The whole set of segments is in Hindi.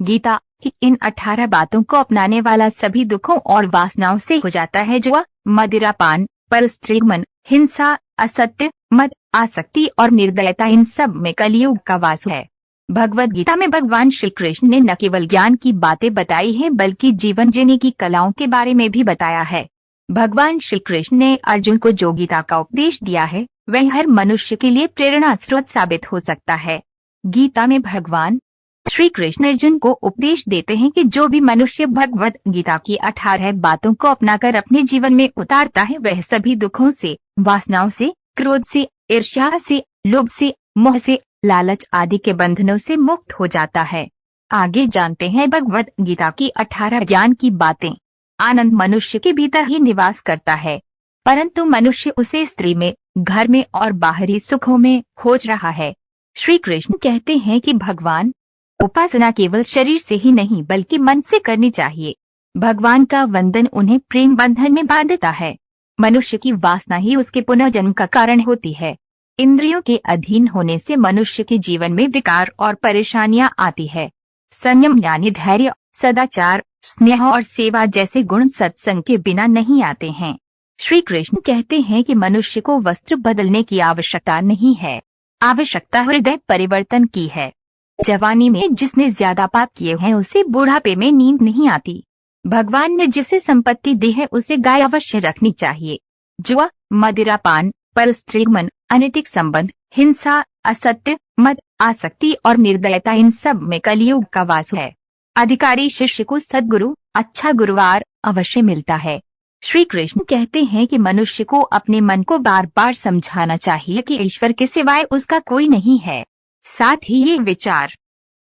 गीता की इन 18 बातों को अपनाने वाला सभी दुखों और वासनाओं से हो जाता है। जुआ, मदिरापान, परस्त्रीगमन, हिंसा, असत्य, मद, आसक्ति और निर्दयता, इन सब में कलयुग का वास है। भगवद गीता में भगवान श्री कृष्ण ने न केवल ज्ञान की बातें बताई हैं बल्कि जीवन जीने की कलाओं के बारे में भी बताया है। भगवान श्री कृष्ण ने अर्जुन को जो गीता का उपदेश दिया है वह हर मनुष्य के लिए प्रेरणा स्रोत साबित हो सकता है। गीता में भगवान श्री कृष्ण अर्जुन को उपदेश देते हैं कि जो भी मनुष्य भगवद गीता की 18 बातों को अपनाकर अपने जीवन में उतारता है वह सभी दुखों से, वासनाओं से, क्रोध से, ईर्ष्या से, लोभ से, मोह से, लालच आदि के बंधनों से मुक्त हो जाता है। आगे जानते हैं भगवद गीता की 18 ज्ञान की बातें। आनंद मनुष्य के भीतर ही निवास करता है, परंतु मनुष्य उसे स्त्री में, घर में और बाहरी सुखों में खोज रहा है। श्री कृष्ण कहते हैं कि भगवान उपासना केवल शरीर से ही नहीं बल्कि मन से करनी चाहिए। भगवान का वंदन उन्हें प्रेम बंधन में बांधता है। मनुष्य की वासना ही उसके पुनर्जन्म का कारण होती है। इंद्रियों के अधीन होने से मनुष्य के जीवन में विकार और परेशानियां आती है। संयम यानी धैर्य, सदाचार, स्नेह और सेवा जैसे गुण सत्संग के बिना नहीं आते हैं। श्री कृष्ण कहते हैं कि मनुष्य को वस्त्र बदलने की आवश्यकता नहीं है, आवश्यकता हृदय परिवर्तन की है। जवानी में जिसने ज्यादा पाप किए हैं उसे बुढ़ापे में नींद नहीं आती। भगवान ने जिसे संपत्ति दी है उसे गाय अवश्य रखनी चाहिए। जुआ, मदिरापान, परस्त्रीगमन, अनैतिक संबंध, हिंसा, असत्य, मद, आसक्ति और निर्दयता, इन सब में कलयुग का वास है। अधिकारी शिष्य को सद्गुरु, अच्छा गुरुवार अवश्य मिलता है। श्री कृष्ण कहते हैं कि मनुष्य को अपने मन को बार बार समझाना चाहिए कि ईश्वर के सिवाय उसका कोई नहीं है। साथ ही ये विचार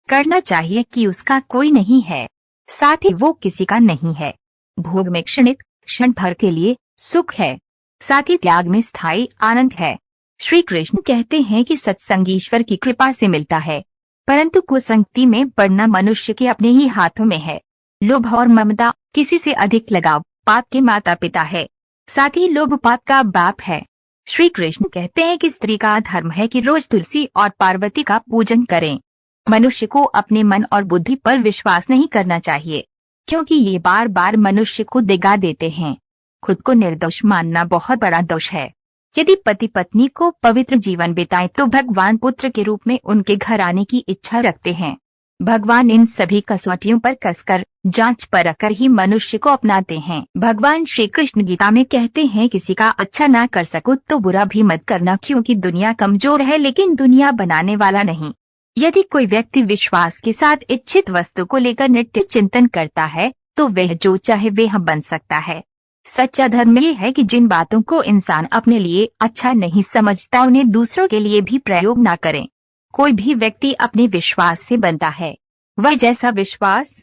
करना चाहिए कि उसका कोई नहीं है, साथ ही वो किसी का नहीं है। भोग में क्षणिक, क्षण भर के लिए सुख है, साथ ही त्याग में स्थायी आनंद है। श्री कृष्ण कहते हैं कि सत्संग ईश्वर की कृपा से मिलता है, परंतु कुसंगति में पड़ना मनुष्य के अपने ही हाथों में है। लोभ और ममता, किसी से अधिक लगाव, पाप के माता पिता है, साथ ही लोभ पाप का बाप है। श्री कृष्ण कहते हैं कि स्त्री का धर्म है कि रोज तुलसी और पार्वती का पूजन करें। मनुष्य को अपने मन और बुद्धि पर विश्वास नहीं करना चाहिए, क्योंकि ये बार बार मनुष्य को दिगा देते हैं। खुद को निर्दोष मानना बहुत बड़ा दोष है। यदि पति पत्नी को पवित्र जीवन बिताएं तो भगवान पुत्र के रूप में उनके घर आने की इच्छा रखते हैं। भगवान इन सभी कसौटियों पर कसकर, जांच परख कर ही मनुष्य को अपनाते हैं। भगवान श्री कृष्ण गीता में कहते हैं किसी का अच्छा ना कर सको तो बुरा भी मत करना, क्योंकि दुनिया कमजोर है लेकिन दुनिया बनाने वाला नहीं। यदि कोई व्यक्ति विश्वास के साथ इच्छित वस्तु को लेकर नित्य चिंतन करता है तो वह जो चाहे वह बन सकता है। सच्चा धर्म ये है कि जिन बातों को इंसान अपने लिए अच्छा नहीं समझता उन्हें दूसरों के लिए भी प्रयोग ना करें। कोई भी व्यक्ति अपने विश्वास से बनता है, वह जैसा विश्वास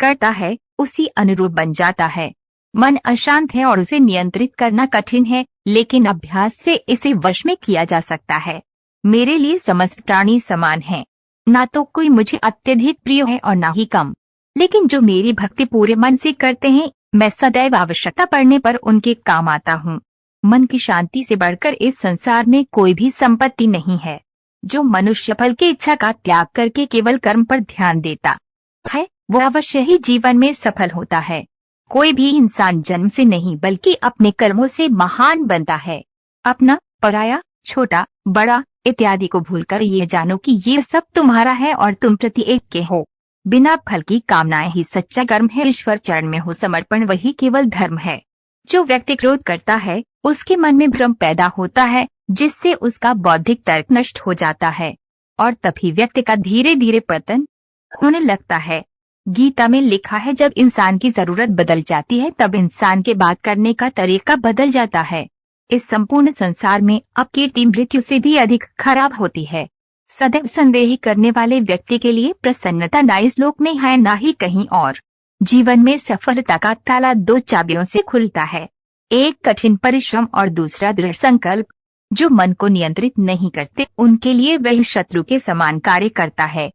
करता है उसी अनुरूप बन जाता है। मन अशांत है और उसे नियंत्रित करना कठिन है, लेकिन अभ्यास से इसे वश में किया जा सकता है। मेरे लिए समस्त प्राणी समान हैं, ना तो कोई मुझे अत्यधिक प्रिय है और ना ही कम, लेकिन जो मेरी भक्ति पूरे मन से करते हैं मैं सदैव आवश्यकता पड़ने पर उनके काम आता हूँ। मन की शांति से बढ़कर इस संसार में कोई भी संपत्ति नहीं है। जो मनुष्य फल की इच्छा का त्याग करके केवल कर्म पर ध्यान देता है वो अवश्य ही जीवन में सफल होता है। कोई भी इंसान जन्म से नहीं बल्कि अपने कर्मों से महान बनता है। अपना, पराया, छोटा, बड़ा इत्यादि को भूलकर ये जानो कि ये सब तुम्हारा है और तुम प्रत्येक के हो। बिना फल की कामनाएं ही सच्चा कर्म है। ईश्वर चरण में हो समर्पण वही केवल धर्म है। जो व्यक्ति क्रोध करता है उसके मन में भ्रम पैदा होता है, जिससे उसका बौद्धिक तर्क नष्ट हो जाता है और तभी व्यक्ति का धीरे धीरे पतन होने लगता है। गीता में लिखा है जब इंसान की जरूरत बदल जाती है तब इंसान के बात करने का तरीका बदल जाता है। इस संपूर्ण संसार में अपकीर्ति मृत्यु से भी अधिक खराब होती है। सदैव संदेह करने वाले व्यक्ति के लिए प्रसन्नता ना इस लोक में है ना ही कहीं और। जीवन में सफलता का ताला 2 चाबियों से खुलता है, एक कठिन परिश्रम और दूसरा दृढ़ संकल्प। जो मन को नियंत्रित नहीं करते उनके लिए वह शत्रु के समान कार्य करता है।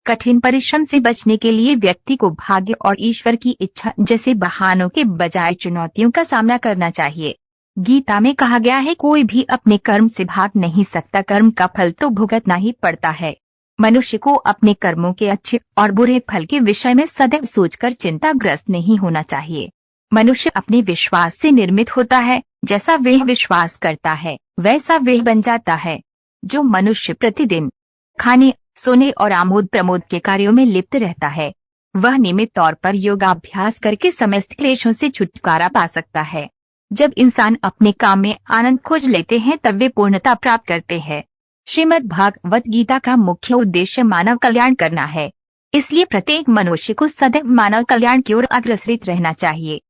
कठिन परिश्रम से बचने के लिए व्यक्ति को भाग्य और ईश्वर की इच्छा जैसे बहानों के बजाय चुनौतियों का सामना करना चाहिए। गीता में कहा गया है कोई भी अपने कर्म से भाग नहीं सकता, कर्म का फल तो भुगतना ही पड़ता है। मनुष्य को अपने कर्मों के अच्छे और बुरे फल के विषय में सदैव सोचकर चिंताग्रस्त नहीं होना चाहिए। मनुष्य अपने विश्वास से निर्मित होता है, जैसा वह विश्वास करता है वैसा वह बन जाता है। जो मनुष्य प्रतिदिन खाने, सोने और आमोद प्रमोद के कार्यों में लिप्त रहता है, वह नियमित तौर पर योगाभ्यास करके समस्त क्लेशों से छुटकारा पा सकता है। जब इंसान अपने काम में आनंद खोज लेते हैं तब वे पूर्णता प्राप्त करते हैं। श्रीमद् भागवत गीता का मुख्य उद्देश्य मानव कल्याण करना है, इसलिए प्रत्येक मनुष्य को सदैव मानव कल्याण की ओर अग्रसरित रहना चाहिए।